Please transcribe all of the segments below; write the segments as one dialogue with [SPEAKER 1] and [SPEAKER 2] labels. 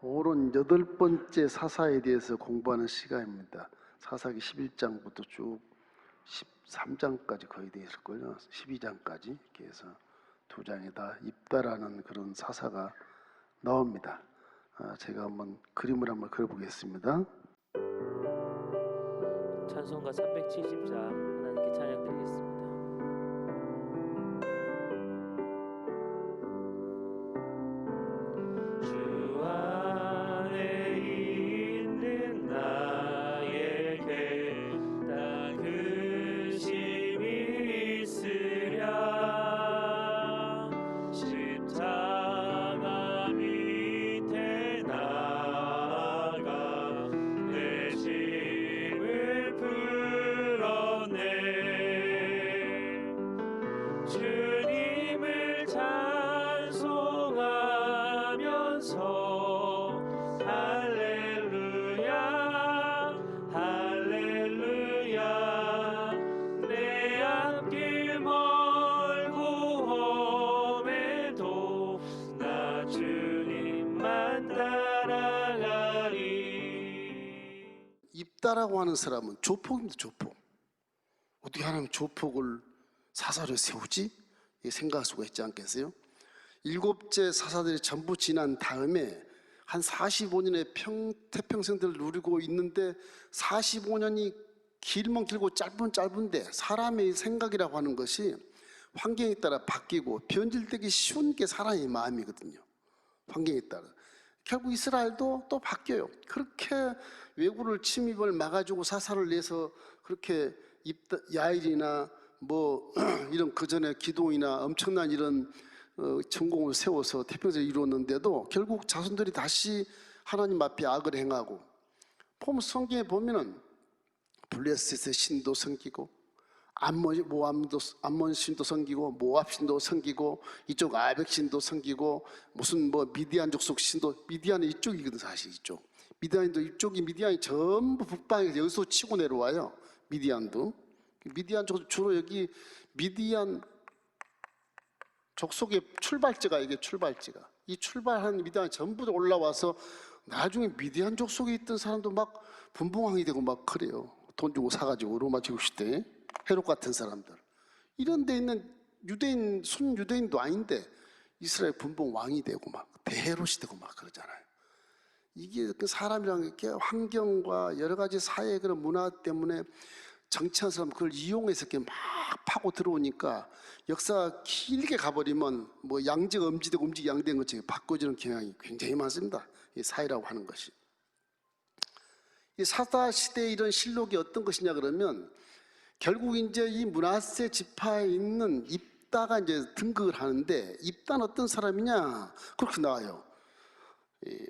[SPEAKER 1] 오늘은 8번째 사사에 대해서 공부하는 시간입니다. 사사기 11장부터 쭉 13장까지 거의 되어 있을걸요. 12장까지 이렇게 해서 두 장에 다 입다라는 그런 사사가 나옵니다. 제가 한번 그림을 한번 그려보겠습니다.
[SPEAKER 2] 찬송가 370장 하나님께 찬양 드리겠습니다. 주 안에 있는 나에게 딱 근심이 있으랴 십자가 밑에 나아가 내 짐을 풀어내 주님을 찬송하면서 할렐루야 할렐루야 내 앞길 멀고 험해도 나 주님만 따라가리.
[SPEAKER 1] 입다라고 하는 사람은 조폭입니다. 조폭. 어떻게 하나님 조폭을 사사로 세우지? 생각할 수가 있지 않겠어요? 7째 사사들이 전부 지난 다음에 한 45년의 태평생들을 누리고 있는데 45년이 길면 길고 짧은 짧은데 사람의 생각이라고 하는 것이 환경에 따라 바뀌고 변질되기 쉬운 게 사람의 마음이거든요. 환경에 따라. 결국 이스라엘도 또 바뀌어요. 그렇게 왜구를 침입을 막아주고 사사를 내서 그렇게 야일이나 뭐 이런 그전에 기도이나 엄청난 이런 전공을 세워서 태평성을 이루었는데도 결국 자손들이 다시 하나님 앞에 악을 행하고, 성경에 보면은 블레셋의 신도 섬기고 암몬 신도 섬기고 모압 신도 섬기고 이쪽 아벡 신도 섬기고 무슨 뭐 미디안 족속 신도, 미디안은 이쪽이거든. 사실 이쪽 미디안도 이쪽이, 미디안이 전부 북방에서 여기서 치고 내려와요. 미디안 족 주로 여기 미디안 족속의 출발지가, 이게 출발지가, 이 출발한 미디안이 전부 다 올라와서 나중에 미디안 족속에 있던 사람도 막 분봉왕이 되고 막 그래요. 돈 주고 사가지고 로마 제국 시대에 헤롯 같은 사람들, 이런 데 있는 유대인, 순유대인도 아닌데 이스라엘 분봉 왕이 되고 막 대헤롯이 되고 막 그러잖아요. 이게 그 사람이란 게 환경과 여러 가지 사회의 그런 문화 때문에 정치한 사람 그걸 이용해서 이렇게 막 파고 들어오니까 역사가 길게 가버리면 뭐 양지가 음지되고 음지가 양된 것처럼 바꿔지는 경향이 굉장히 많습니다. 이 사회라고 하는 것이. 이 사사 시대의 이런 실록이 어떤 것이냐 그러면 결국 이제 이 므낫세 지파에 있는 입다가 이제 등극을 하는데, 입다는 어떤 사람이냐 그렇게 나와요. 이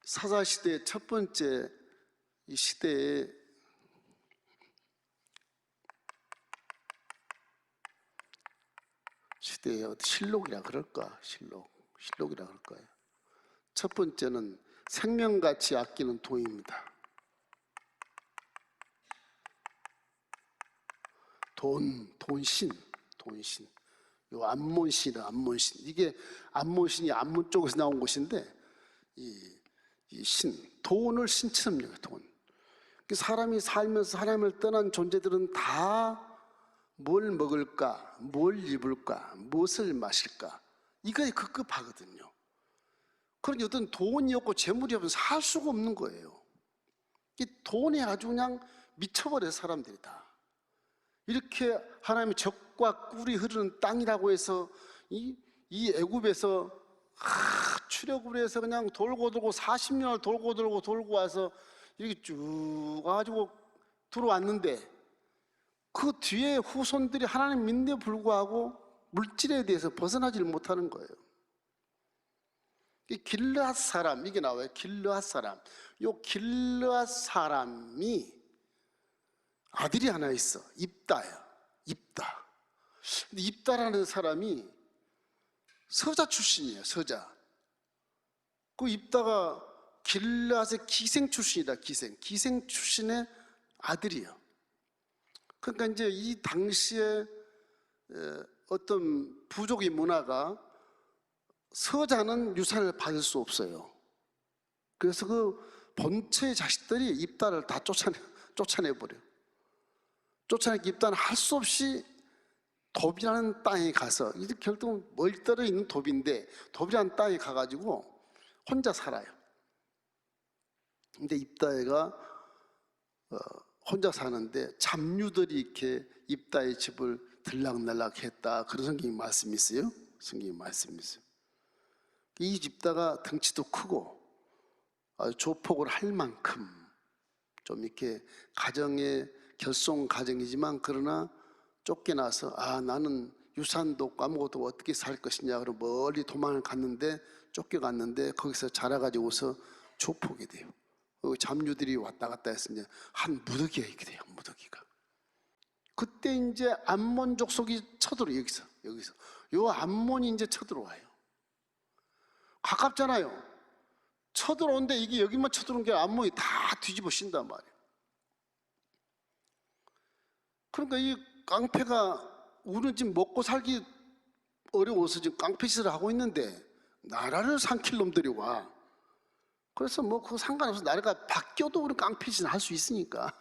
[SPEAKER 1] 사사 시대의 첫 번째 이 시대에 실록이라 그럴까? 실록이라 그럴까요? 첫 번째는 생명같이 아끼는 돈입니다. 돈신. 요 암몬신. 이게 암몬신이 암몬 쪽에서 나온 것인데, 이 돈을 신처럼 여겨요. 돈. 사람이 살면서 하나님을 떠난 존재들은 다 뭘 먹을까, 뭘 입을까, 무엇을 마실까, 이거에 급급하거든요. 그러니 어떤 돈이 없고 재물이 없으면 살 수가 없는 거예요. 이 돈에 아주 그냥 미쳐버려요. 사람들이 다. 이렇게 하나님의 젖과 꿀이 흐르는 땅이라고 해서 이 애굽에서 출애굽을 해서 그냥 돌고 40년을 돌고 와서 이렇게 쭉 가지고 들어왔는데, 그 뒤에 후손들이 하나님 믿는데 불구하고 물질에 대해서 벗어나지를 못하는 거예요. 이 길르앗 사람, 이게 나와요. 길르앗 사람. 요 길르앗 사람이 아들이 하나 있어. 입다야. 입다. 근데 입다라는 사람이 서자 출신이에요. 서자. 그 입다가 길르앗의 기생 출신이다. 기생 출신의 아들이에요. 그러니까 이제 이 당시에 어떤 부족의 문화가 서자는 유산을 받을 수 없어요. 그래서 그 본처의 자식들이 입다를 다 쫓아내버려요. 쫓아내기 입다는 할 수 없이 돕이라는 땅에 가서, 이제 결국은 멀리 떨어 있는 돕인데 돕이라는 땅에 가가지고 혼자 살아요. 근데 입다가 혼자 사는데 잡류들이 이렇게 입다의 집을 들락날락했다, 그런 성경이 말씀이 있어요. 성경이 말씀이 있어요. 이 입다가 덩치도 크고 아주 조폭을 할 만큼 좀 이렇게 가정의 결손 가정이지만, 그러나 쫓겨나서 나는 유산도 없고 아무것도 어떻게 살 것이냐, 그러고 멀리 도망을 갔는데, 쫓겨갔는데 거기서 자라가지고서 조폭이 돼요. 잡류들이 왔다 갔다 해서 이제 한 무더기가 있게 돼요. 무더기가. 그때 이제 암몬 족속이 쳐들어요. 여기서 요 암몬이 이제 쳐들어와요. 가깝잖아요. 쳐들어오는데 이게 여기만 쳐들어온 게 암몬이 다 뒤집어 씌운단 말이에요. 그러니까 이 깡패가 우리는 지금 먹고 살기 어려워서 지금 깡패짓을 하고 있는데 나라를 삼킬 놈들이 와. 그래서 뭐 그거 상관없어. 나라가 바뀌어도 우리 깡패짓을 할 수 있으니까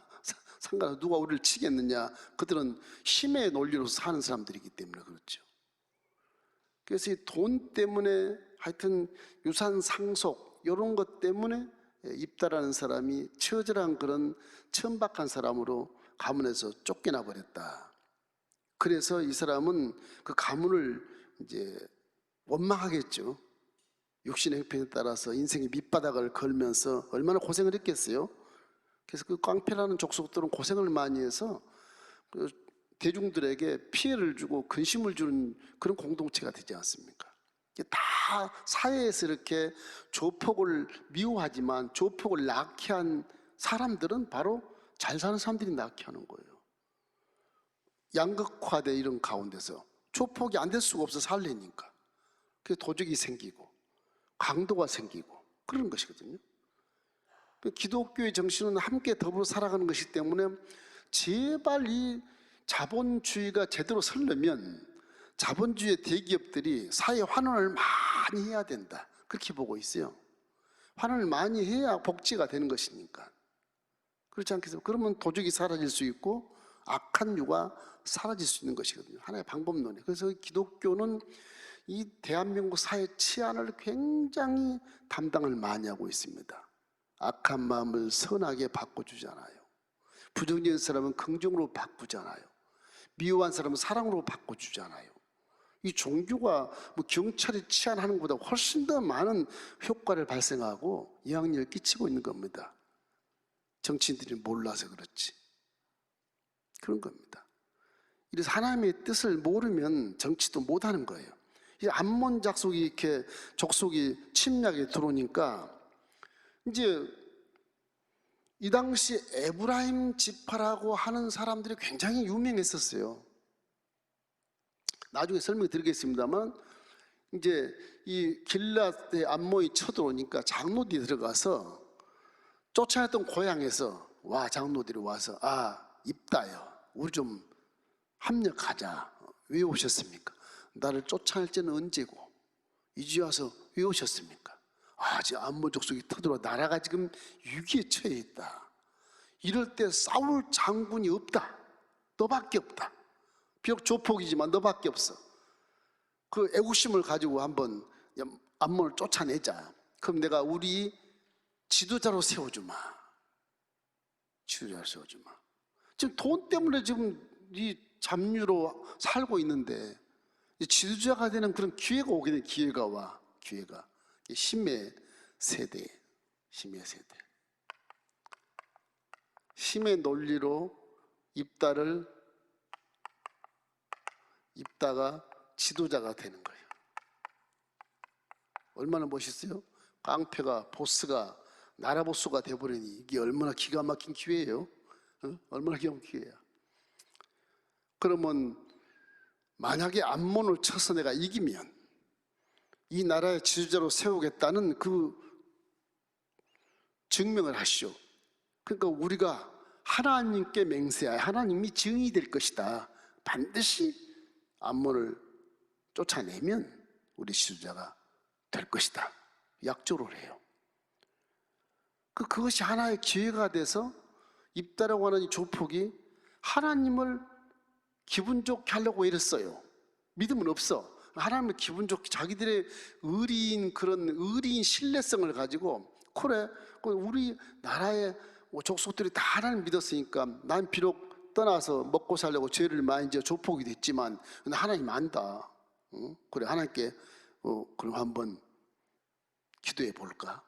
[SPEAKER 1] 상관없어. 누가 우리를 치겠느냐. 그들은 힘의 논리로서 사는 사람들이기 때문에 그렇죠. 그래서 이 돈 때문에, 하여튼 유산 상속 이런 것 때문에 입다라는 사람이 처절한 그런 천박한 사람으로 가문에서 쫓겨나 버렸다. 그래서 이 사람은 그 가문을 이제 원망하겠죠. 육신의 형편에 따라서 인생의 밑바닥을 걸면서 얼마나 고생을 했겠어요. 그래서 그 깡패라는 족속들은 고생을 많이 해서 그 대중들에게 피해를 주고 근심을 주는 그런 공동체가 되지 않습니까? 다 사회에서 이렇게 조폭을 미워하지만 조폭을 낳게 한 사람들은 바로 잘 사는 사람들이 낳게 하는 거예요. 양극화된 이런 가운데서 조폭이 안 될 수가 없어, 살려니까. 그래서 도적이 생기고 강도가 생기고 그런 것이거든요. 기독교의 정신은 함께 더불어 살아가는 것이기 때문에 제발 이 자본주의가 제대로 서려면 자본주의 대기업들이 사회 환원을 많이 해야 된다, 그렇게 보고 있어요. 환원을 많이 해야 복지가 되는 것이니까. 그렇지 않겠어요? 그러면 도적이 사라질 수 있고 악한 유가 사라질 수 있는 것이거든요. 하나의 방법론이에요. 그래서 기독교는 이 대한민국 사회 치안을 굉장히 담당을 많이 하고 있습니다. 악한 마음을 선하게 바꿔주잖아요. 부정적인 사람은 긍정으로 바꾸잖아요. 미워한 사람은 사랑으로 바꿔주잖아요. 이 종교가 뭐 경찰이 치안하는 것보다 훨씬 더 많은 효과를 발생하고 영향력을 끼치고 있는 겁니다. 정치인들이 몰라서 그렇지. 그런 겁니다. 이래서 하나님의 뜻을 모르면 정치도 못하는 거예요. 이 암몬 족속이 이렇게 족속이 침략에 들어오니까 이제 이 당시 에브라임 지파라고 하는 사람들이 굉장히 유명했었어요. 나중에 설명드리겠습니다만, 이제 이 길앗의 암몬이 쳐들어오니까 장로들이 들어가서 쫓아냈던 고향에서 장로들이 와서 입다요, 우리 좀 합력하자. 왜 오셨습니까? 나를 쫓아낼 때는 언제고 이제 와서 왜 오셨습니까? 지금 암몬 족속이 터들어 나라가 지금 위기에 처해 있다. 이럴 때 싸울 장군이 없다. 너밖에 없다. 비록 조폭이지만 너밖에 없어. 그 애국심을 가지고 한번 암몬을 쫓아내자. 그럼 내가 우리 지도자로 세워주마. 지도자로 세워주마. 지금 돈 때문에 지금 이 잡류로 살고 있는데 지도자가 되는 그런 기회가 오게 돼. 기회가 와. 기회가. 힘의 세대. 힘의 세대. 힘의 논리로 입다가 지도자가 되는 거예요. 얼마나 멋있어요? 깡패가, 보스가 나라 보스가 돼버리니 이게 얼마나 기가 막힌 기회예요. 얼마나 기가 막힌 기회야. 그러면 만약에 암몬을 쳐서 내가 이기면 이 나라의 지도자로 세우겠다는 그 증명을 하시오. 그러니까 우리가 하나님께 맹세하여 하나님이 증인이 될 것이다. 반드시 암몬을 쫓아내면 우리 지도자가 될 것이다. 약조를 해요. 그것이 하나의 기회가 돼서 입다라고 하는 이 조폭이 하나님을 기분 좋게 하려고 이랬어요. 믿음은 없어. 하나님을 기분 좋게 자기들의 의리인 신뢰성을 가지고, 그래 우리 나라의 족속들이 다 하나님 믿었으니까 난 비록 떠나서 먹고 살려고 죄를 많이 지어 조폭이 됐지만 하나님 안다. 그래 하나님께 그럼 한번 기도해 볼까?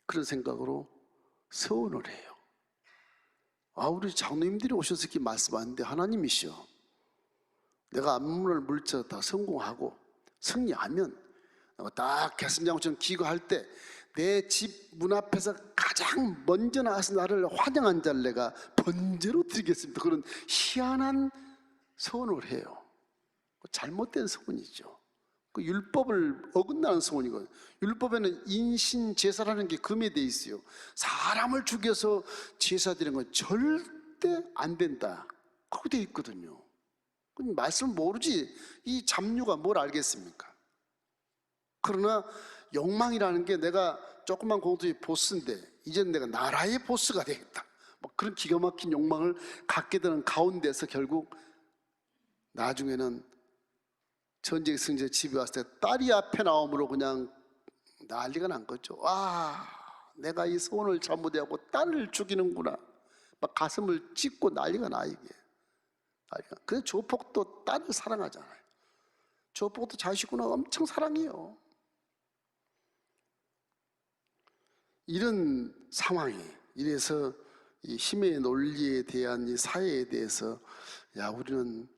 [SPEAKER 1] 그런 생각으로 서원을 해요. 우리 장로님들이 오셔서 이렇게 말씀하는데, 하나님이시여, 내가 앞문을 물쳐다 성공하고 승리하면 딱 개선장처럼 기거할 때 내 집 문 앞에서 가장 먼저 나와서 나를 환영한 자를 내가 번제로 드리겠습니다. 그런 희한한 서원을 해요. 잘못된 서원이죠. 그 율법을 어긋나는 서원이거든요. 율법에는 인신 제사라는 게 금해돼 있어요. 사람을 죽여서 제사 드리는 건 절대 안 된다. 그렇게 돼 있거든요. 말씀을 모르지 이 잡류가 뭘 알겠습니까? 그러나 욕망이라는 게 내가 조그만 공동체의 보스인데 이제는 내가 나라의 보스가 되겠다, 그런 기가 막힌 욕망을 갖게 되는 가운데서 결국 나중에는 전쟁 승자 집에 왔을 때 딸이 앞에 나옴으로 그냥 난리가 난 거죠. 내가 이 소원을 잘못하고 딸을 죽이는구나, 막 가슴을 찢고 난리가 나 이게. 그래서 조폭도 딸을 사랑하잖아요. 조폭도 자식구나 엄청 사랑해요. 이런 상황이, 이래서 이 힘의 논리에 대한 이 사회에 대해서 우리는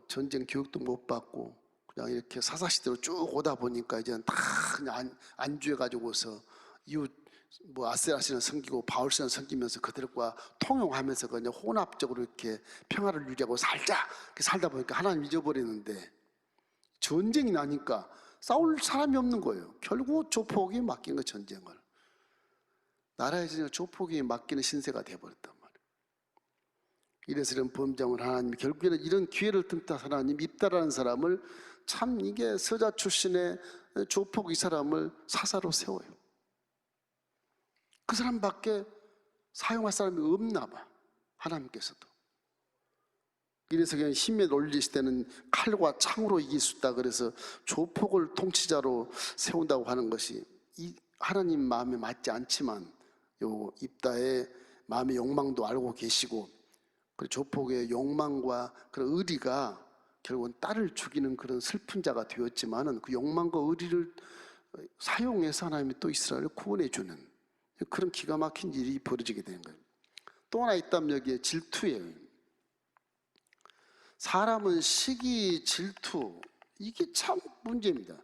[SPEAKER 1] 전쟁 교육도 못 받고 그냥 이렇게 사사시대로 쭉 오다 보니까 이제는 다 그냥 안주해가지고서 이웃 아세라시는 섬기고 바울시는 섬기면서 그들과 통용하면서 그냥 혼합적으로 이렇게 평화를 유지하고 살다 보니까 하나님 잊어버리는데, 전쟁이 나니까 싸울 사람이 없는 거예요. 결국 조폭이 맡긴 거, 전쟁을. 나라의 전쟁을 조폭이 맡기는 신세가 되어버렸단 말이에요. 이래서 이런 범죄을 하나님이 결국에는 이런 기회를 틈타 하나님 입다라는 사람을, 참 이게 서자 출신의 조폭 이 사람을 사사로 세워요. 그 사람밖에 사용할 사람이 없나 봐, 하나님께서도. 이래서 그냥 힘의 논리 시대는 칼과 창으로 이길 수 있다, 그래서 조폭을 통치자로 세운다고 하는 것이 이 하나님 마음에 맞지 않지만, 요 입다의 마음의 욕망도 알고 계시고, 그 조폭의 욕망과 그런 의리가 결국은 딸을 죽이는 그런 슬픈 자가 되었지만은, 그 욕망과 의리를 사용해서 하나님이 또 이스라엘을 구원해 주는 그런 기가 막힌 일이 벌어지게 되는 거예요. 또 하나 있다면 여기에 질투예요. 사람은 시기, 질투, 이게 참 문제입니다.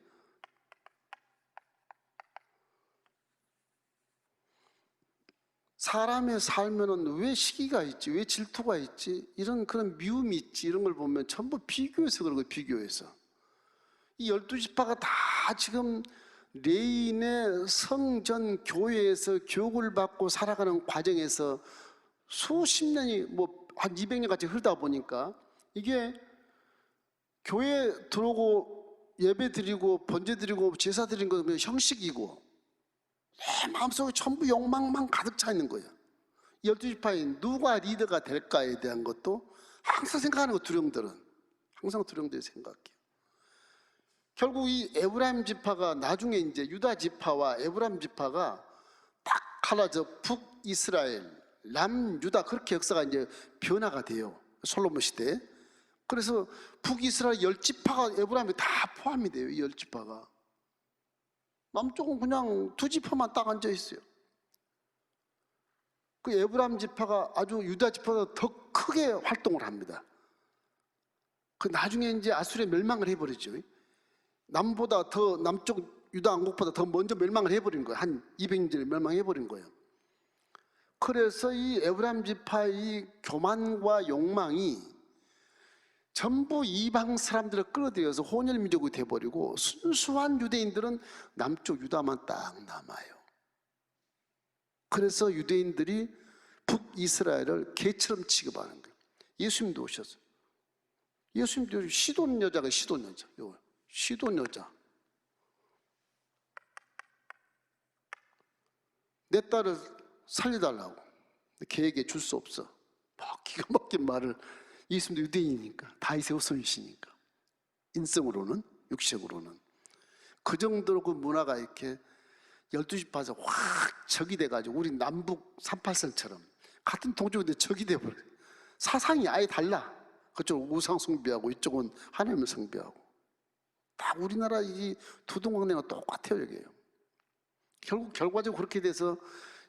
[SPEAKER 1] 사람의 살면은 왜 시기가 있지, 왜 질투가 있지, 이런 그런 미움이 있지, 이런 걸 보면 전부 비교해서 그런 거예요. 비교해서. 이 12지파가 다 지금 레인의 성전 교회에서 교육을 받고 살아가는 과정에서 수십 년이 한 200년 같이 흐르다 보니까, 이게 교회 들어오고 예배 드리고 번제 드리고 제사 드리는 건 그냥 형식이고, 내 마음속에 전부 욕망만 가득 차 있는 거예요. 12지파인 누가 리더가 될까에 대한 것도 항상 생각하는 거, 두령들은 항상 두령들이 생각해요. 결국 이 에브라임 지파가 나중에 이제 유다 지파와 에브라임 지파가 딱 갈라져 북이스라엘, 남유다, 그렇게 역사가 이제 변화가 돼요. 솔로몬 시대에. 그래서 북이스라엘 10지파가 에브라임에 다 포함이 돼요. 이 10지파가. 남쪽은 그냥 2지파만 딱 앉아 있어요. 그 에브라임 지파가 아주 유다 지파보다 더 크게 활동을 합니다. 그 나중에 이제 아수리에 멸망을 해버리죠. 남보다 더, 남쪽 유다 왕국보다 더 먼저 멸망을 해버린 거예요. 한 200년 전에 멸망해버린 거예요. 그래서 이 에브라임 지파의 교만과 욕망이 전부 이방 사람들을 끌어들여서 혼혈민족이 돼버리고, 순수한 유대인들은 남쪽 유다만 딱 남아요. 그래서 유대인들이 북이스라엘을 개처럼 취급하는 거예요. 예수님도 오셨어요. 예수님도 시돈 여자가 시돈 여자, 시돈 여자. 내 딸을 살려달라고. 걔에게 줄 수 없어. 막 기가 막힌 말을. 예수님도 유대인이니까, 다윗의 후손이시니까, 인성으로는, 육식으로는 그 정도로 그 문화가 이렇게 12지파에서 확 적이 돼가지고 우리 남북 38선처럼 같은 동족인데 적이 돼버려요. 사상이 아예 달라. 그쪽은 우상 숭배하고 이쪽은 하나님을 숭배하고. 다 우리나라 이 두둥강내가 똑같아요. 여기에요. 결국 결과적으로 그렇게 돼서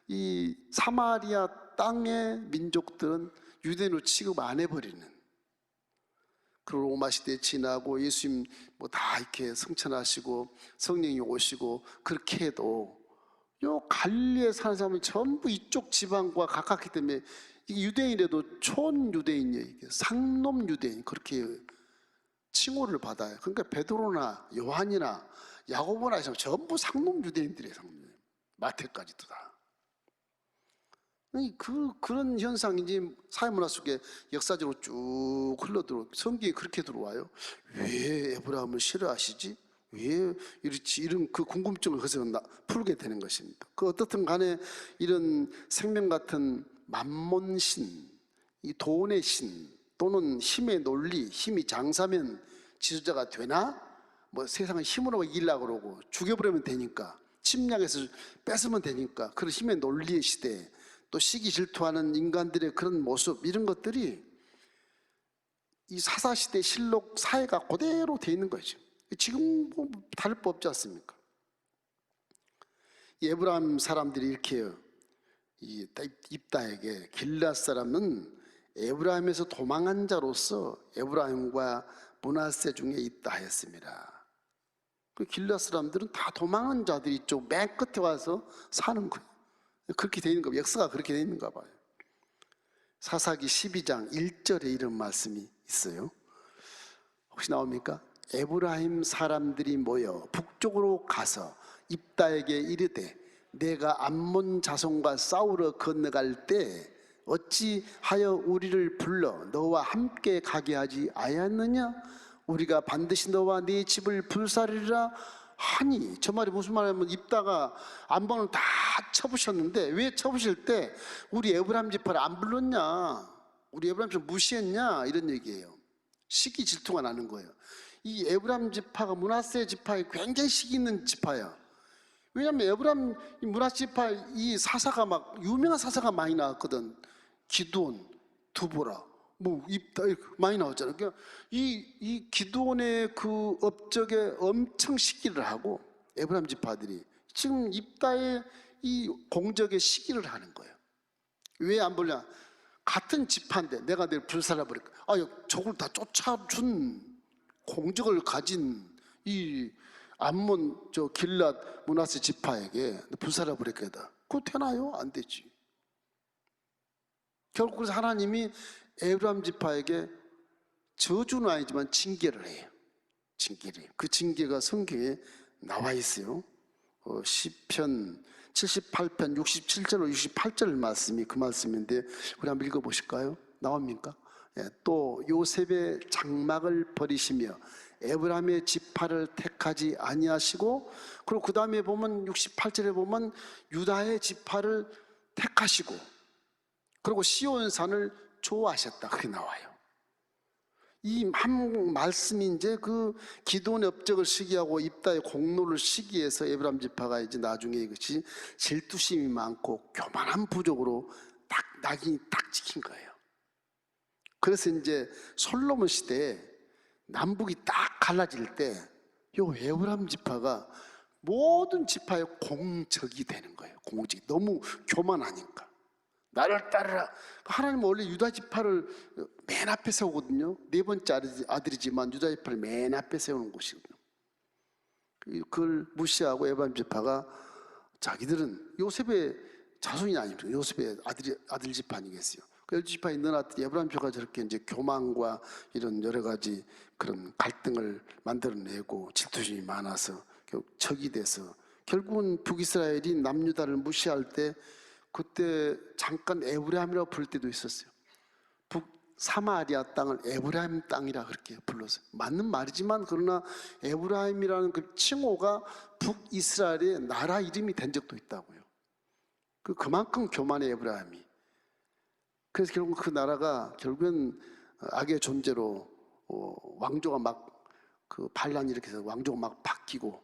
[SPEAKER 1] 이 사마리아 땅의 민족들은 유대인으로 취급 안 해버리는. 그리고 로마 시대 지나고 예수님 뭐 다 이렇게 승천하시고 성령이 오시고 그렇게 해도 요 갈릴리에 사는 사람이 전부 이쪽 지방과 가깝기 때문에 이게 유대인이라도 촌 유대인이에요. 이게 상놈 유대인 그렇게 칭호를 받아요. 그러니까 베드로나 요한이나 야고보나 전부 상놈 유대인들이에요. 상놈. 마태까지도 다. 그런 현상인지 사회문화 속에 역사적으로 쭉 흘러들어. 성경이 그렇게 들어와요. 왜 에브라임을 싫어하시지? 왜 이렇지? 이런 그 궁금증을 거기서 풀게 되는 것입니다. 그 어떻든 간에 이런 생명 같은 만몬신, 이 돈의 신 또는 힘의 논리, 힘이 장사면 지도자가 되나? 뭐 세상을 힘으로 이기려고 그러고 죽여버리면 되니까, 침략해서 뺏으면 되니까, 그런 힘의 논리의 시대에 또 시기 질투하는 인간들의 그런 모습, 이런 것들이 이 사사시대 실록 사회가 그대로 돼 있는 거죠. 지금 뭐 다를 법 없지 않습니까? 이 에브라임 사람들이 이렇게 해요. 이 입다에게 길앗 사람은 에브라임에서 도망한 자로서 에브라임과 므낫세 중에 있다 했습니다. 그 길앗 사람들은 다 도망한 자들이 이쪽 맨 끝에 와서 사는 거예요. 그렇게 되어 있는 거, 역사가 그렇게 되어 있는가 봐요. 사사기 12장 1절에 이런 말씀이 있어요. 혹시 나옵니까? 에브라임 사람들이 모여 북쪽으로 가서 입다에게 이르되 내가 암몬 자손과 싸우러 건너갈 때 어찌하여 우리를 불러 너와 함께 가게 하지 아니하느냐? 우리가 반드시 너와 네 집을 불사르리라 하니. 저 말이 무슨 말이냐면 입다가 암몬을 다 쳐부셨는데 왜 쳐부실 때 우리 에브라임 지파를 안 불렀냐, 우리 에브라임 좀 무시했냐, 이런 얘기예요. 시기 질투가 나는 거예요. 이 에브라임 지파가 므낫세 지파에 굉장히 시기 있는 지파야. 왜냐하면 에브라임 므낫세 지파 이 사사가 막 유명한 사사가 많이 나왔거든. 기드온, 두보라, 뭐 입다 많이 나왔잖아요. 그러니까 이 기드온의 그 업적에 엄청 시기를 하고 에브라임 지파들이 지금 입다의 이 공적에 시기를 하는 거예요. 왜 안 불냐? 같은 지파인데 내가 내일 불살라버릴 거야. 아, 저걸 다 쫓아준 공적을 가진 이 암몬 저 길랏 므낫세 지파에게 불살라버릴 거다. 그거 되나요? 안 되지. 결국 그래서 하나님이 에브라임 지파에게 저주는 아니지만 징계를 해요. 징계를. 그 징계가 성경에 나와 있어요. 시편 78편 67절 68절 말씀이 그 말씀인데 우리 한번 읽어보실까요? 나옵니까? 예, 또 요셉의 장막을 버리시며 에브라임의 지파를 택하지 아니하시고, 그리고 그 다음에 보면 68절에 보면 유다의 지파를 택하시고 그리고 시온산을 좋아하셨다, 그렇게 나와요. 이 한 말씀이 이제 그 기도원의 업적을 시기하고 입다의 공로를 시기해서 에브라임 지파가 이제 나중에 이것이 질투심이 많고 교만한 부족으로 딱 낙인이 딱 찍힌 거예요. 그래서 이제 솔로몬 시대에 남북이 딱 갈라질 때 요 에브라임 지파가 모든 지파의 공적이 되는 거예요. 공적이 너무 교만하니까. 나를 따르라. 하나님은 원래 유다 지파를 맨 앞에 세우거든요. 네 번째 아들이지만 유다 지파를 맨 앞에 세우는 곳이거든요. 그걸 무시하고 에브라임 지파가 자기들은 요셉의 자손이 아닙니까? 요셉의 아들 지파 아니겠어요? 그 지파에 넣어놨더니 에브라임 지파가 저렇게 이제 교만과 이런 여러 가지 그런 갈등을 만들어내고 질투심이 많아서 결국 적이 돼서 결국은 북이스라엘이 남유다를 무시할 때 그때 잠깐 에브라임이라고 부를 때도 있었어요. 북사마리아 땅을 에브라임 땅이라 그렇게 불렀어요. 맞는 말이지만 그러나 에브라임이라는 그 칭호가 북이스라엘의 나라 이름이 된 적도 있다고요. 그만큼 교만해 에브라임이. 그래서 결국 그 나라가 결국엔 악의 존재로 왕조가 막 그 반란이 이렇게 해서 왕조가 막 바뀌고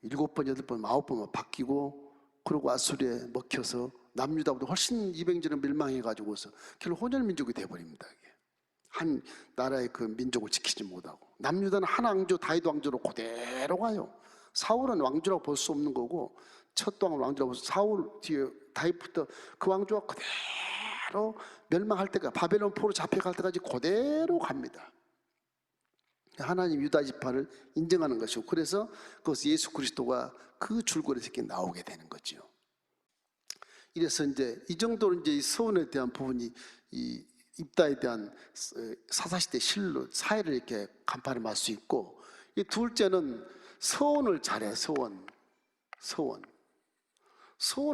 [SPEAKER 1] 7번, 8번, 9번 바뀌고 그러고 아수리에 먹혀서 남유다보다 훨씬 200년을 멸망해가지고서 결국 혼혈민족이 돼버립니다. 이게. 한 나라의 그 민족을 지키지 못하고 남유다는 한 왕조 다윗 왕조로 그대로 가요. 사울은 왕조라고 볼 수 없는 거고 첫 왕은 왕조라고 볼 수, 사울 뒤에 다윗부터 그 왕조가 그대로 멸망할 때까지 바벨론 포로 잡혀갈 때까지 그대로 갑니다. 하나님 유다 지파를 인정하는 것이고 그래서 그것이 예수 그리스도가 그 줄거리에서 이렇게 나오게 되는 거죠. 이래서 이제 이 정도로 이제 이 서원에 대한 부분이 이 입다에 대한 사사시대 실로 사회를 이렇게 간파를 할 수 있고 이 둘째는 서원을 잘해. 서원을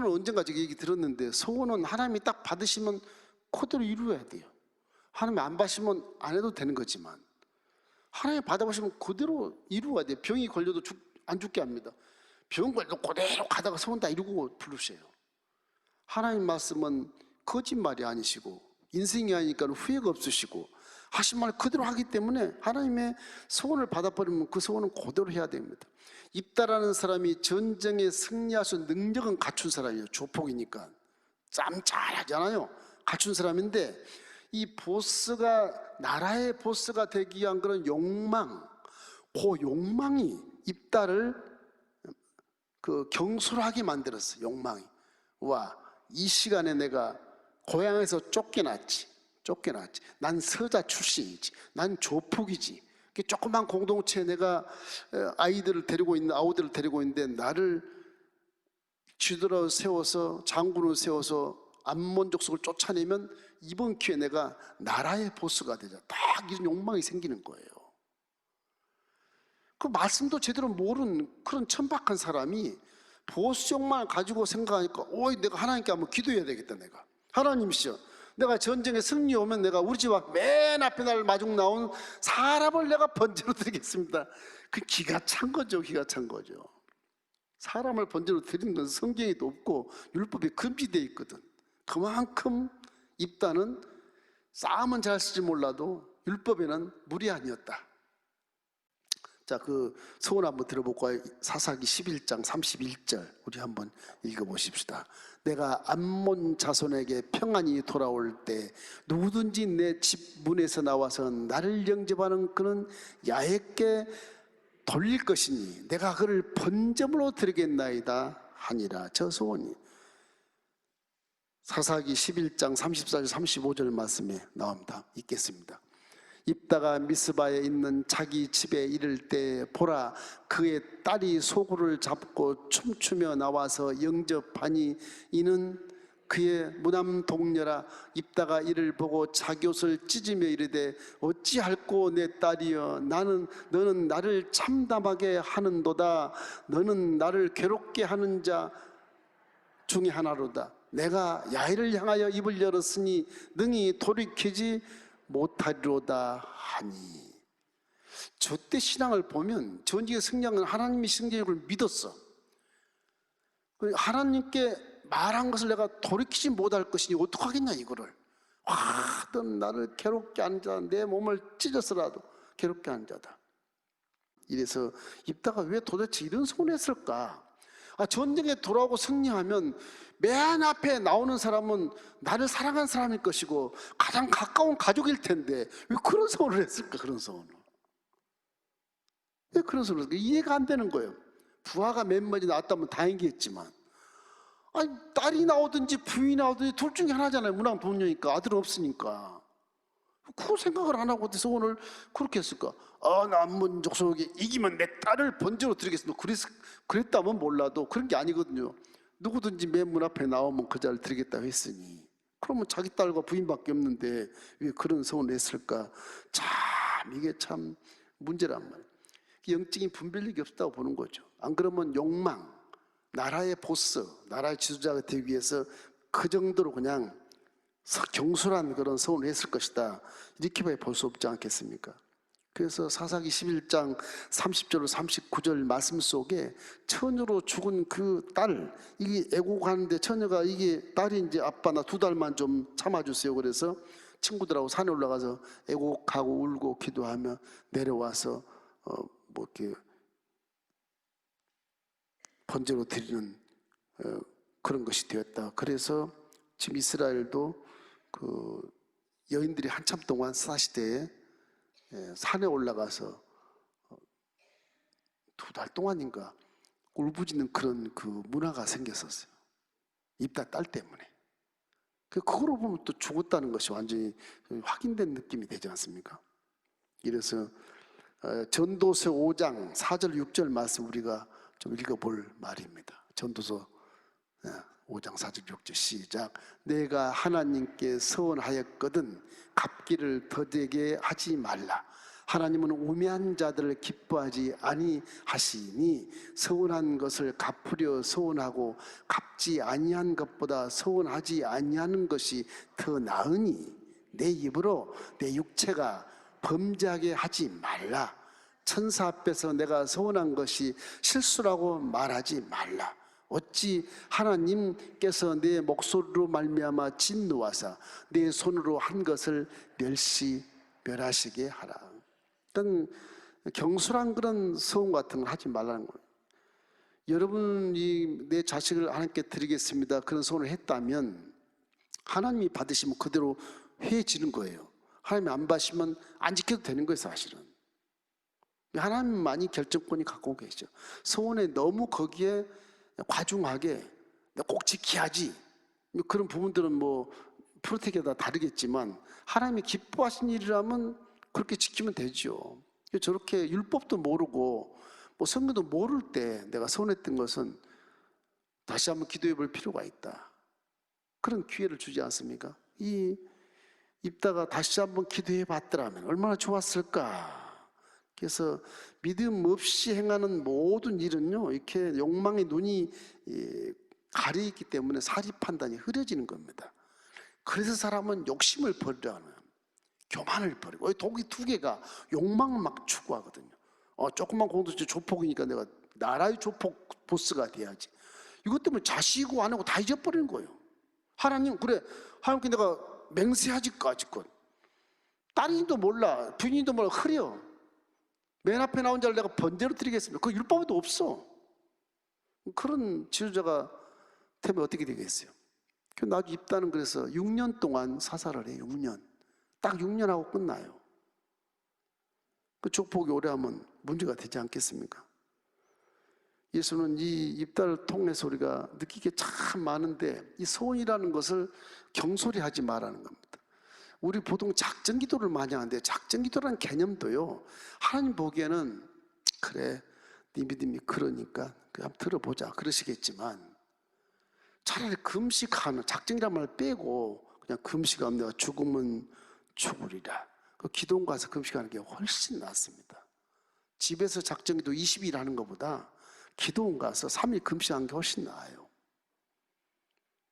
[SPEAKER 1] 언젠가 제가 얘기 들었는데 서원은 하나님이 딱 받으시면 그대로 이루어야 돼요. 하나님이 안 받으시면 안 해도 되는 거지만 하나님 받아보시면 그대로 이루어야 돼요. 병이 걸려도 안 죽게 합니다. 병 걸려도 그대로 가다가 서원 다 이루고 부르셔요. 하나님 말씀은 거짓말이 아니시고 인생이 아니니까 후회가 없으시고 하신 말 그대로 하기 때문에 하나님의 소원을 받아버리면 그 소원은 그대로 해야 됩니다. 입다라는 사람이 전쟁에 승리할 수 있는 능력은 갖춘 사람이에요. 조폭이니까 짬 잘하잖아요. 갖춘 사람인데 이 보스가 나라의 보스가 되기 위한 그런 욕망, 그 욕망이 입다를 그 경솔하게 만들었어요. 욕망이. 와, 이 시간에 내가 고향에서 쫓겨났지. 난 서자 출신이지. 난 조폭이지. 조그만 공동체에 내가 아우들을 데리고 있는데 나를 지도로 세워서 장군을 세워서 암몬 족속을 쫓아내면 이번 기회에 내가 나라의 보스가 되자. 딱 이런 욕망이 생기는 거예요. 그 말씀도 제대로 모르는 그런 천박한 사람이 보스 욕망을 가지고 생각하니까 내가 하나님께 한번 기도해야 되겠다. 내가 하나님이시여, 내가 전쟁에 승리 오면 내가 우리 집 앞 맨 앞에 날 마중 나온 사람을 내가 번제로 드리겠습니다. 그 기가 찬 거죠. 사람을 번제로 드리는 건 성경에도 없고 율법에 금지되어 있거든. 그만큼 입다는 싸움은 잘 쓸지 몰라도 율법에는 무리 아니었다. 자, 그 서원 한번 들어볼까요? 사사기 11장 31절 우리 한번 읽어보십시다. 내가 암몬 자손에게 평안이 돌아올 때 누구든지 내 집 문에서 나와서 나를 영접하는 그는 야훼께 돌릴 것이니 내가 그를 번제물로 드리겠나이다 하니라. 저 소원이 사사기 11장 34절 35절 말씀에 나옵니다. 읽겠습니다. 입다가 미스바에 있는 자기 집에 이를 때 보라, 그의 딸이 소굴을 잡고 춤추며 나와서 영접하니 이는 그의 무남 동료라. 입다가 이를 보고 자기 옷을 찢으며 이르되 어찌할꼬 내 딸이여, 너는 나를 참담하게 하는도다. 너는 나를 괴롭게 하는 자 중에 하나로다. 내가 야훼를 향하여 입을 열었으니 능히 돌이키지 못하리로다 하니. 저때 신앙을 보면 전쟁의 승리는 하나님이 승리를 믿었어. 하나님께 말한 것을 내가 돌이키지 못할 것이니 어떡하겠냐 이거를. 넌 나를 괴롭게 하는 자, 내 몸을 찢어서라도 괴롭게 하는 자다. 이래서 입다가 왜 도대체 이런 소원을 했을까? 전쟁에 돌아오고 승리하면 맨 앞에 나오는 사람은 나를 사랑한 사람일 것이고 가장 가까운 가족일 텐데 왜 그런 소원을 했을까? 왜 그런 소원을 했을까? 이해가 안 되는 거예요. 부하가 몇 마디 나왔다면 다행이겠지만 딸이 나오든지 부인이 나오든지 둘 중에 하나잖아요. 문왕 동료니까 아들은 없으니까. 그 생각을 안 하고 소원을 그렇게 했을까? 남문 족속에게 이기면 내 딸을 번제로 드리겠습니다. 그랬다면 몰라도 그런 게 아니거든요. 누구든지 맨 문 앞에 나오면 그 자를 드리겠다고 했으니 그러면 자기 딸과 부인밖에 없는데 왜 그런 소원을 했을까? 이게 참 문제란 말이에요. 영적인 분별력이 없다고 보는 거죠. 안 그러면 욕망, 나라의 보스, 나라의 지도자가 되기 위해서 그 정도로 그냥 경솔한 그런 소원을 했을 것이다. 이렇게 볼 수 없지 않겠습니까? 그래서 사사기 11장 30절 39절 말씀 속에 처녀로 죽은 그 딸, 이게 애곡하는데 처녀가 이게 딸이 이제 아빠 나 2달만 좀 참아주세요. 그래서 친구들하고 산에 올라가서 애곡하고 울고 기도하며 내려와서 뭐 이렇게 번제로 드리는 그런 것이 되었다. 그래서 지금 이스라엘도 그 여인들이 한참 동안 사시대에 산에 올라가서 2달 동안인가 울부짖는 그런 그 문화가 생겼었어요. 입다 딸 때문에. 그거로 보면 또 죽었다는 것이 완전히 확인된 느낌이 되지 않습니까? 이래서 전도서 5장 4절 6절 말씀 우리가 좀 읽어볼 말입니다. 전도서 5장 4절 6절 시작. 내가 하나님께 서원하였거든 갚기를 더디게 하지 말라. 하나님은 우매한 자들을 기뻐하지 아니하시니 서원한 것을 갚으려 서원하고 갚지 아니한 것보다 서원하지 아니하는 것이 더 나으니 내 입으로 내 육체가 범죄하게 하지 말라. 천사 앞에서 내가 서원한 것이 실수라고 말하지 말라. 어찌 하나님께서 내 목소리로 말미암아 진노하사 내 손으로 한 것을 멸하시게 하라. 어떤 경솔한 그런 서원 같은 걸 하지 말라는 거예요. 여러분이 내 자식을 하나님께 드리겠습니다 그런 서원을 했다면 하나님이 받으시면 그대로 회해지는 거예요. 하나님이 안 받으시면 안 지켜도 되는 거예요. 사실은 하나님만이 결정권이 갖고 계시죠. 서원에 너무 거기에 과중하게 내가 꼭 지켜야지 그런 부분들은 뭐 프로텍에 다 다르겠지만 하나님이 기뻐하신 일이라면 그렇게 지키면 되죠. 저렇게 율법도 모르고 뭐 성경도 모를 때 내가 서운했던 것은 다시 한번 기도해 볼 필요가 있다. 그런 기회를 주지 않습니까? 입다가 다시 한번 기도해 봤더라면 얼마나 좋았을까. 그래서 믿음 없이 행하는 모든 일은요 이렇게 욕망의 눈이 가려 있기 때문에 사리 판단이 흐려지는 겁니다. 그래서 사람은 욕심을 버리려 하는, 교만을 버리고, 독이 2개가 욕망을 막 추구하거든요. 조그만 공동체 조폭이니까 내가 나라의 조폭 보스가 돼야지. 이것 때문에 자식이고 안 하고 다 잊어버리는 거예요. 하나님, 그래 하나님께 내가 맹세하지까지껏 딸인도 몰라 부인도 몰라 흐려 맨 앞에 나온 자를 내가 번제로 드리겠습니다. 그 율법에도 없어. 그런 지도자가 되면 어떻게 되겠어요? 나중에 입다는 그래서 6년 동안 사살을 해요. 6년. 딱 6년 하고 끝나요. 그 족복이 오래 하면 문제가 되지 않겠습니까? 예수는 이 입다를 통해서 우리가 느끼게 참 많은데 이 소원이라는 것을 경솔히 하지 말라는 겁니다. 우리 보통 작전 기도를 많이 하는데 작전 기도라는 개념도요 하나님 보기에는 그래 네 믿음이 그러니까 한번 들어보자 그러시겠지만 차라리 금식하는 작정이란 말을 빼고 그냥 금식하면 내가 죽으면 죽으리라 그 기도원 가서 금식하는 게 훨씬 낫습니다. 집에서 작정기도 20일 하는 것보다 기도원 가서 3일 금식하는 게 훨씬 나아요.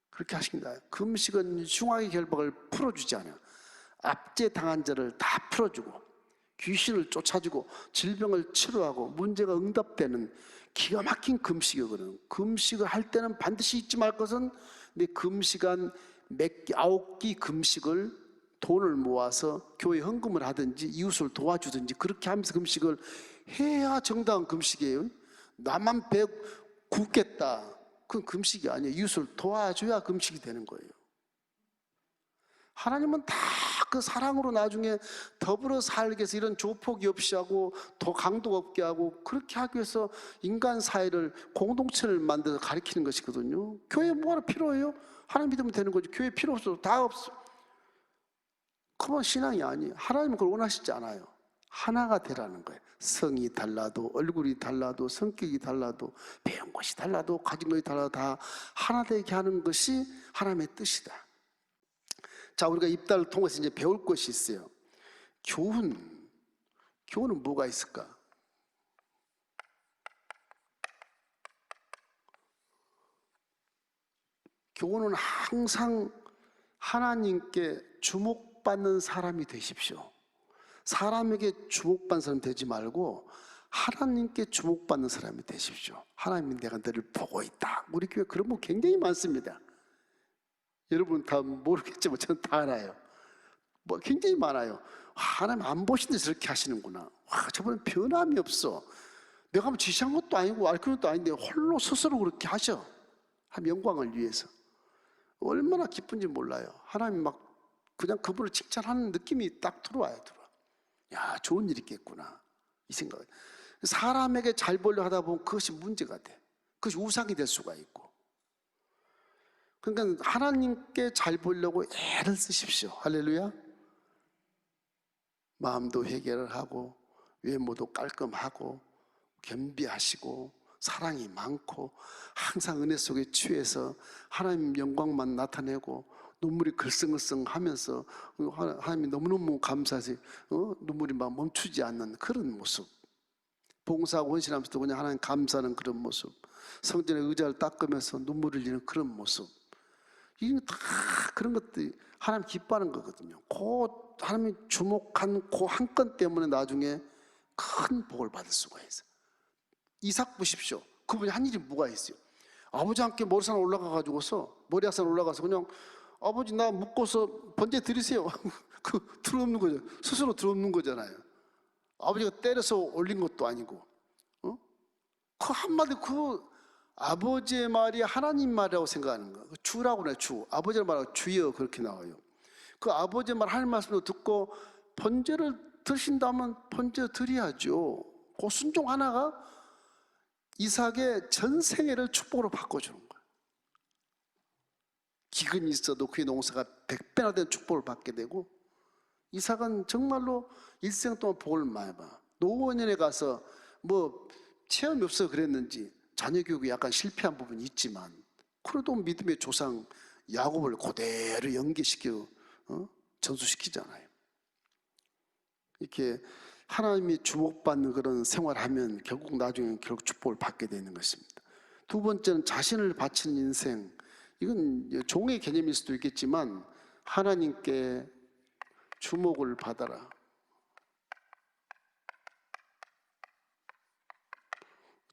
[SPEAKER 1] 그렇게 하십니다. 금식은 흉악의 결박을 풀어주지 않아요. 압제당한 자를 다 풀어주고 귀신을 쫓아주고 질병을 치료하고 문제가 응답되는 기가 막힌 금식이거든요. 금식을 할 때는 반드시 잊지 말 것은 내 금식한 9끼 금식을 돈을 모아서 교회 헌금을 하든지 이웃을 도와주든지 그렇게 하면서 금식을 해야 정당한 금식이에요. 나만 배 굶겠다 그건 금식이 아니에요. 이웃을 도와줘야 금식이 되는 거예요. 하나님은 다 그 사랑으로 나중에 더불어 살기 위해서 이런 조폭이 없이 하고 더 강도 없게 하고 그렇게 하기 위해서 인간 사회를 공동체를 만들어서 가리키는 것이거든요. 교회 뭐하러 필요해요? 하나님 믿으면 되는 거지. 교회 필요 없어. 다 없어. 그건 신앙이 아니에요. 하나님은 그걸 원하시지 않아요. 하나가 되라는 거예요. 성이 달라도 얼굴이 달라도 성격이 달라도 배운 것이 달라도 가진 것이 달라도 다 하나 되게 하는 것이 하나님의 뜻이다. 자, 우리가 입다를 통해서 이제 배울 것이 있어요. 교훈은 뭐가 있을까? 교훈은 항상 하나님께 주목받는 사람이 되십시오. 사람에게 주목받는 사람이 되지 말고 하나님께 주목받는 사람이 되십시오. 하나님이 내가 너를 보고 있다. 우리 교회 그런 분 굉장히 많습니다. 여러분 다 모르겠지만 저는 다 알아요. 뭐 굉장히 많아요. 하나님 안 보시는데 저렇게 하시는구나. 와, 저분은 변함이 없어. 내가 뭐 지시한 것도 아니고 알려준 것도 아닌데 홀로 스스로 그렇게 하셔. 하나님 영광을 위해서. 얼마나 기쁜지 몰라요. 하나님 막 그냥 그분을 칭찬하는 느낌이 딱 들어와요. 야, 좋은 일이 있겠구나 이 생각. 사람에게 잘 보려 하다 보면 그것이 문제가 돼. 그것이 우상이 될 수가 있고. 그러니까 하나님께 잘 보려고 애를 쓰십시오. 할렐루야. 마음도 해결을 하고 외모도 깔끔하고 겸비하시고 사랑이 많고 항상 은혜 속에 취해서 하나님 영광만 나타내고 눈물이 글썽글썽하면서 하나님이 너무너무 감사해서 눈물이 막 멈추지 않는 그런 모습, 봉사하고 헌신하면서도 그냥 하나님 감사하는 그런 모습, 성전의 의자를 닦으면서 눈물을 흘리는 그런 모습, 이게 다 그런 것들이 하나님 기뻐하는 거거든요. 그 하나님이 주목한 그 한 건 때문에 나중에 큰 복을 받을 수가 있어요. 이삭 보십시오. 그분이 한 일이 뭐가 있어요? 아버지와 함께 머리산 올라가가지고서 머리산 올라가서 그냥 아버지 나 묶어서 번제 드리세요. 그 들어없는 거죠. 스스로 들어없는 거잖아요. 아버지가 때려서 올린 것도 아니고, 그 한마디 그 아버지의 말이 하나님 말이라고 생각하는 거. 주라고 그래요. 주. 아버지의 말하고 주여 그렇게 나와요. 그 아버지의 말 하나님 말씀도 듣고 번제를 드신다면 번제 드려야죠. 그 순종 하나가 이삭의 전생애를 축복으로 바꿔주는 거예요. 기근이 있어도 그의 농사가 100배나 된 축복을 받게 되고, 이삭은 정말로 일생 동안 복을 많이 봐. 노원연에 가서 뭐 체험이 없어서 그랬는지 자녀 교육이 약간 실패한 부분이 있지만 그래도 믿음의 조상 야곱을 그대로 연계시켜 전수시키잖아요. 이렇게 하나님이 주목받는 그런 생활하면 결국 나중에 결국 축복을 받게 되는 것입니다. 두 번째는 자신을 바치는 인생. 이건 종의 개념일 수도 있겠지만 하나님께 주목을 받아라.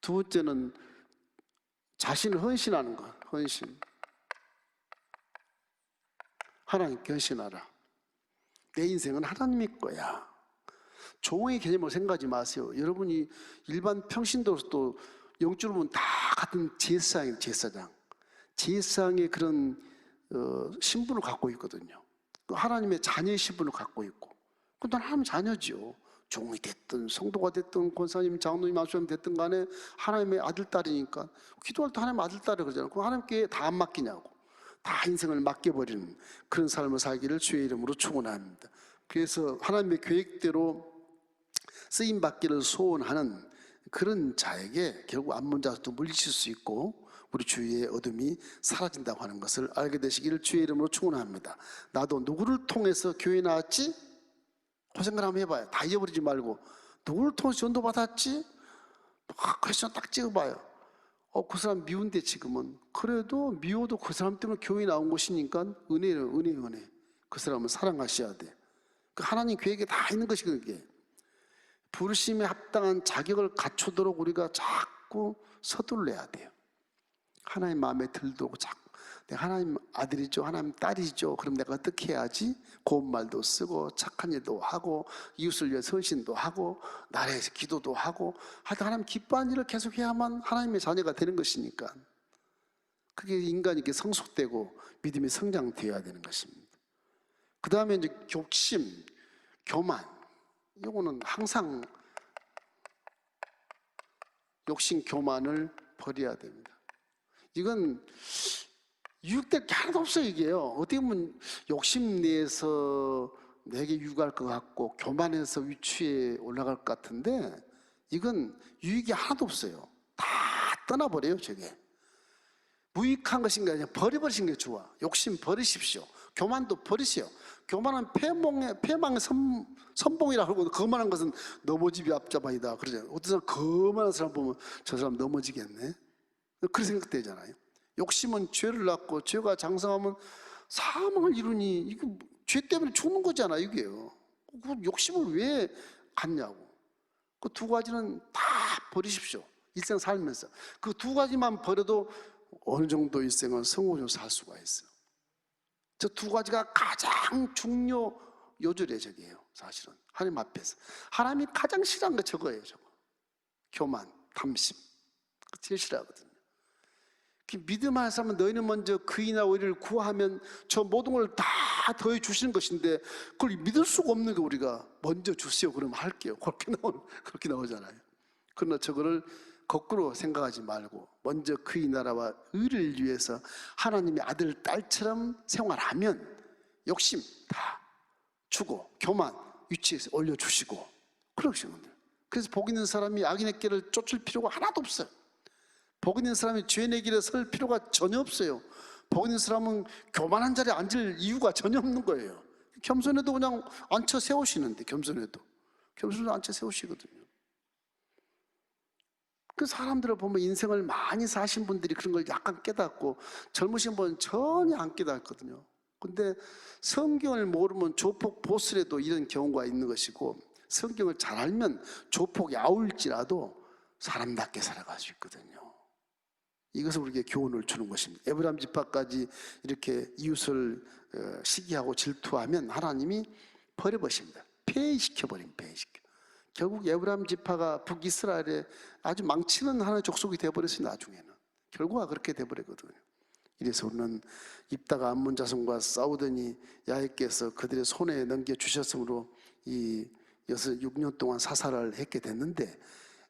[SPEAKER 1] 두 번째는 자신을 헌신하는 것. 헌신. 하나님께 헌신하라. 내 인생은 하나님의 거야. 종의 개념으로 생각하지 마세요. 여러분이 일반 평신도로서도 영적으로 보면 다 같은 제사장이에요. 제사장. 제사장의 그런 신분을 갖고 있거든요. 하나님의 자녀의 신분을 갖고 있고, 그건 하나님 자녀죠. 종이 됐든 성도가 됐든 권사님, 장로님, 아수님 됐든 간에 하나님의 아들, 딸이니까 기도할 때 하나님 아들, 딸이 그러잖아요. 그럼 하나님께 다 안 맡기냐고. 다 인생을 맡겨버리는 그런 삶을 살기를 주의 이름으로 축원합니다. 그래서 하나님의 계획대로 쓰임받기를 소원하는 그런 자에게 결국 암문자도 물리칠 수 있고 우리 주위의 어둠이 사라진다고 하는 것을 알게 되시기를 주의 이름으로 축원합니다. 나도 누구를 통해서 교회에 나왔지? 그 생각을 한번 해봐요. 다 잊어버리지 말고 누구를 통해서 전도 받았지? 퀘스천 딱 찍어봐요. 그 사람 미운데 지금은 그래도 미워도 그 사람 때문에 교회에 나온 것이니까 은혜예요. 은혜. 그 사람은 사랑하셔야 돼. 그 하나님 계획에 다 있는 것이 그게. 부르심에 합당한 자격을 갖추도록 우리가 자꾸 서둘러야 돼요. 하나님 마음에 들도록 자꾸 내가 하나님 아들이죠, 하나님 딸이죠. 그럼 내가 어떻게 해야지? 고운 말도 쓰고 착한 일도 하고 이웃을 위해 헌신도 하고 나라에서 기도도 하고 하여튼 하나님 기뻐하는 일을 계속 해야만 하나님의 자녀가 되는 것이니까 그게 인간이 이렇게 성숙되고 믿음이 성장되어야 되는 것입니다. 그 다음에 이제 욕심, 교만, 이거는 항상 욕심, 교만을 버려야 됩니다. 이건 유익될 게 하나도 없어요. 이게요. 어떻게 보면 욕심 내에서 내게 유익할 것 같고 교만해서 위치에 올라갈 것 같은데 이건 유익이 하나도 없어요. 다 떠나버려요. 저게 무익한 것인가 그냥 버려버리시는 게 좋아. 욕심 버리십시오. 교만도 버리세요. 교만은 패망의 선봉이라 그러고 거만한 것은 넘어지기 앞잡아이다 그러잖아요. 어떤 사람 거만한 사람 보면 저 사람 넘어지겠네. 그렇게 생각되잖아요. 욕심은 죄를 낳고 죄가 장성하면 사망을 이루니 이게 죄 때문에 죽는 거잖아. 이게요. 그 욕심을 왜 갖냐고. 그 두 가지는 다 버리십시오. 일생 살면서 그 두 가지만 버려도 어느 정도 일생은 성공적으로 살 수가 있어요. 저 두 가지가 가장 중요 요절의적이에요. 사실은 하나님 앞에서 하나님이 가장 싫어하는 게 저거예요. 저거 교만, 탐심, 제일 싫어하거든요. 그 믿음 안에 사면 너희는 먼저 그이나 의를 구하면 저 모든 걸 다 더해 주시는 것인데 그걸 믿을 수가 없는 게 우리가 먼저 주시오 그러면 할게요. 그렇게 나오잖아요. 그러나 저거를 거꾸로 생각하지 말고 먼저 그의 나라와 의를 위해서 하나님의 아들, 딸처럼 생활하면 욕심 다 주고 교만 위치에서 올려주시고 그러시는 거예요. 그래서 복 있는 사람이 악인의 길을 쫓을 필요가 하나도 없어요. 복 있는 사람이 죄인의 길에 설 필요가 전혀 없어요. 복 있는 사람은 교만한 자리에 앉을 이유가 전혀 없는 거예요. 겸손해도 그냥 앉혀 세우시는데 겸손해도 앉혀 세우시거든요. 그 사람들을 보면 인생을 많이 사신 분들이 그런 걸 약간 깨닫고 젊으신 분은 전혀 안 깨닫거든요. 근데 성경을 모르면 조폭 보스라도 이런 경우가 있는 것이고 성경을 잘 알면 조폭이 아울지라도 사람답게 살아갈 수 있거든요. 이것을 우리에게 교훈을 주는 것입니다. 에브라임 지파까지 이렇게 이웃을 시기하고 질투하면 하나님이 버려버립니다. 폐위시켜버린 폐위시켜. 결국 에브라임 지파가 북이스라엘에 아주 망치는 하나의 족속이 되어버렸어요. 나중에는 결과가 그렇게 되어버리거든요. 이래서 우리는 입다가 암몬 자손과 싸우더니 야훼께서 그들의 손에 넘겨주셨으므로 이 6년 동안 사살을 했게 됐는데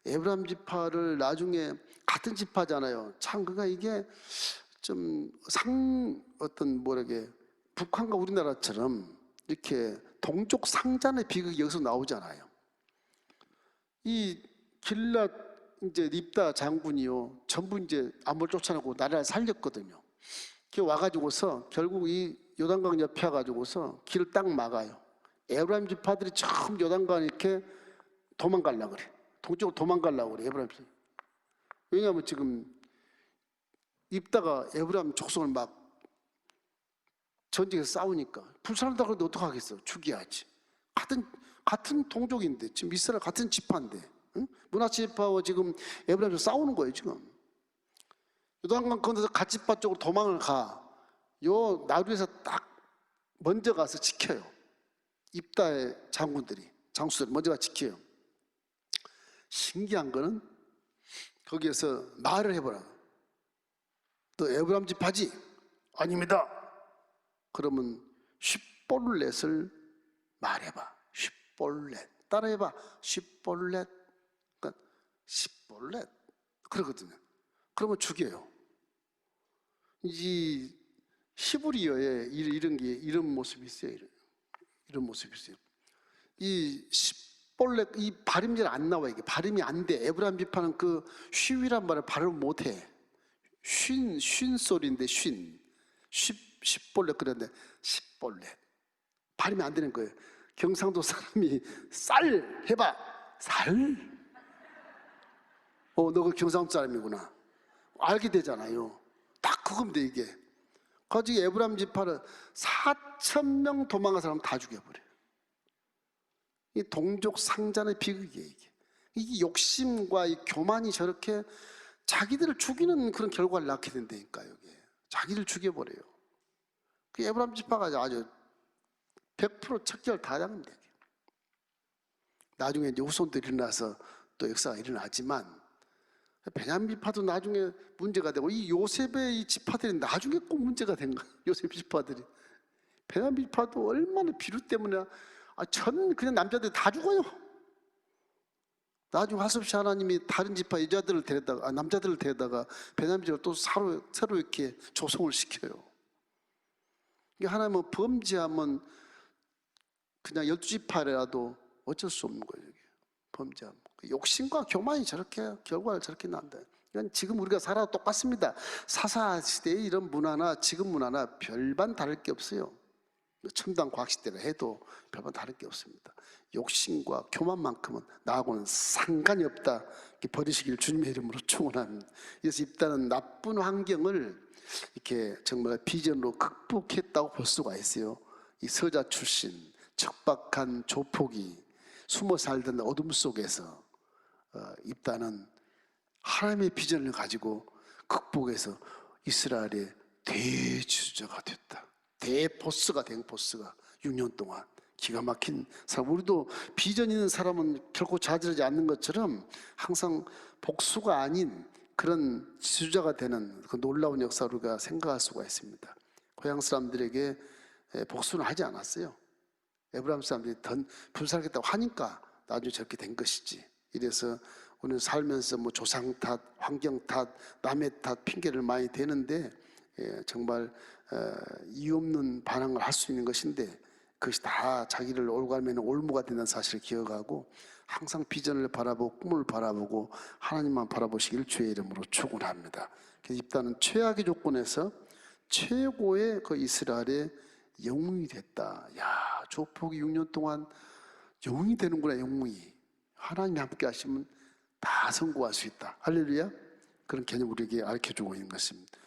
[SPEAKER 1] 에브라임 지파를 나중에 같은 지파잖아요. 참 그가 이게 좀 어떤 뭐라게 북한과 우리나라처럼 이렇게 동족 상잔의 비극이 여기서 나오잖아요. 이 길랏 이제 립다 장군이요 전부 이제 암을 쫓아내고 나라를 살렸거든요. 그 와가지고서 결국 이 요단강 옆에 와가지고서 길을 딱 막아요. 에브라임 지파들이 처음 요단강 이렇게 도망가려고 그래. 동쪽으로 도망가려고 그래. 에브라임 지파. 왜냐하면 지금 입다가 에브라임 족속을 막 전쟁에서 싸우니까 불살한다고 해도 어떡하겠어. 죽여야지. 같은 동족인데 지금 이스라엘 같은 지파인데 응? 므낫세 지파와 지금 에브라임에서 싸우는 거예요. 지금 요단강 건너서 갓지파 쪽으로 도망을 가. 요 나루에서 딱 먼저 가서 지켜요. 입다의 장수들이 먼저 가서 지켜요. 신기한 거는 거기에서 말을 해보라. 너 에브라임 지파지? 아닙니다. 그러면 쉿볼렛을 말해봐. 쉿볼렛 따라해봐. 쉿볼렛. 그러니까 쉿볼렛 그러거든요. 그러면 죽여요. 이 히브리어에 이런 모습이 있어요. 이런 모습이 있어요. 이 쉿볼렛 이 발음이 잘 안 나와. 이게 발음이 안 돼. 에브라임 지파는 그 쉿이란 말을 발음 못 해. 쉰 소리인데 쉿볼렛 그랬는데 쉿볼렛 발음이 안 되는 거예요. 경상도 사람이 쌀 해봐. 살? 너 그 경상도 사람이구나. 알게 되잖아요. 딱 그거면 돼 이게. 거기 에브라임 지파는 4,000명 도망간 사람 다 죽여버려요. 이 동족 상잔의 비극이에요 이게. 이게 욕심과 이 교만이 저렇게 자기들을 죽이는 그런 결과를 낳게 된다니까요. 이게. 자기를 죽여버려요. 그 에브라임 지파가 아주 100% 척결 다 당합니다. 나중에 이제 후손들이 일어나서 또 역사가 일어나지만 베냐민 지파도 나중에 문제가 되고 이 요셉의 이 지파들이 나중에 꼭 문제가 된 거예요. 요셉 지파들이. 베냐민 지파도 얼마나 비루 때문에 전 그냥 남자들 다 죽어요. 나중에 할 수 없이 하나님이 다른 지파 여자들을 데려다가 남자들을 데려다가 베냐민 지파를 또 새로 이렇게 조성을 시켜요. 이게 하나님은 범죄하면 그냥 12지파라도 어쩔 수 없는 거예요. 이게. 범죄하면 욕심과 교만이 저렇게 결과를 저렇게 난다. 이건 지금 우리가 살아도 똑같습니다. 사사 시대의 이런 문화나 지금 문화나 별반 다를 게 없어요. 첨단 과학 시대가 해도 별반 다를 게 없습니다. 욕심과 교만만큼은 나하고는 상관이 없다. 버리시길 주님의 이름으로 축원합니다. 그래서 입다는 나쁜 환경을 이렇게 정말 비전으로 극복했다고 볼 수가 있어요. 이 서자 출신, 척박한 조폭이 숨어 살던 어둠 속에서 입다는 하나님의 비전을 가지고 극복해서 이스라엘의 대지주자가 됐다. 대보스가 된 보스가 6년 동안 기가 막힌 사람. 우리도 비전 있는 사람은 결코 좌절하지 않는 것처럼 항상 복수가 아닌 그런 지주자가 되는 그 놀라운 역사를 우리가 생각할 수가 있습니다. 고향 사람들에게 복수는 하지 않았어요. 에브라임 사람들이 분살하겠다고 하니까 나중에 저렇게 된 것이지. 이래서 우리는 살면서 뭐 조상 탓, 환경 탓, 남의 탓 핑계를 많이 대는데 정말 이유 없는 반항을 할 수 있는 것인데 그것이 다 자기를 올가매는 올무가 된다는 사실을 기억하고 항상 비전을 바라보고 꿈을 바라보고 하나님만 바라보시길 주의 이름으로 축원합니다. 그래서 입다는 최악의 조건에서 최고의 그 이스라엘의 영웅이 됐다. 야, 조폭이 6년 동안 영웅이 되는구나. 영웅이 하나님이 함께 하시면 다 성공할 수 있다. 할렐루야. 그런 개념 우리에게 알려주고 있는 것입니다.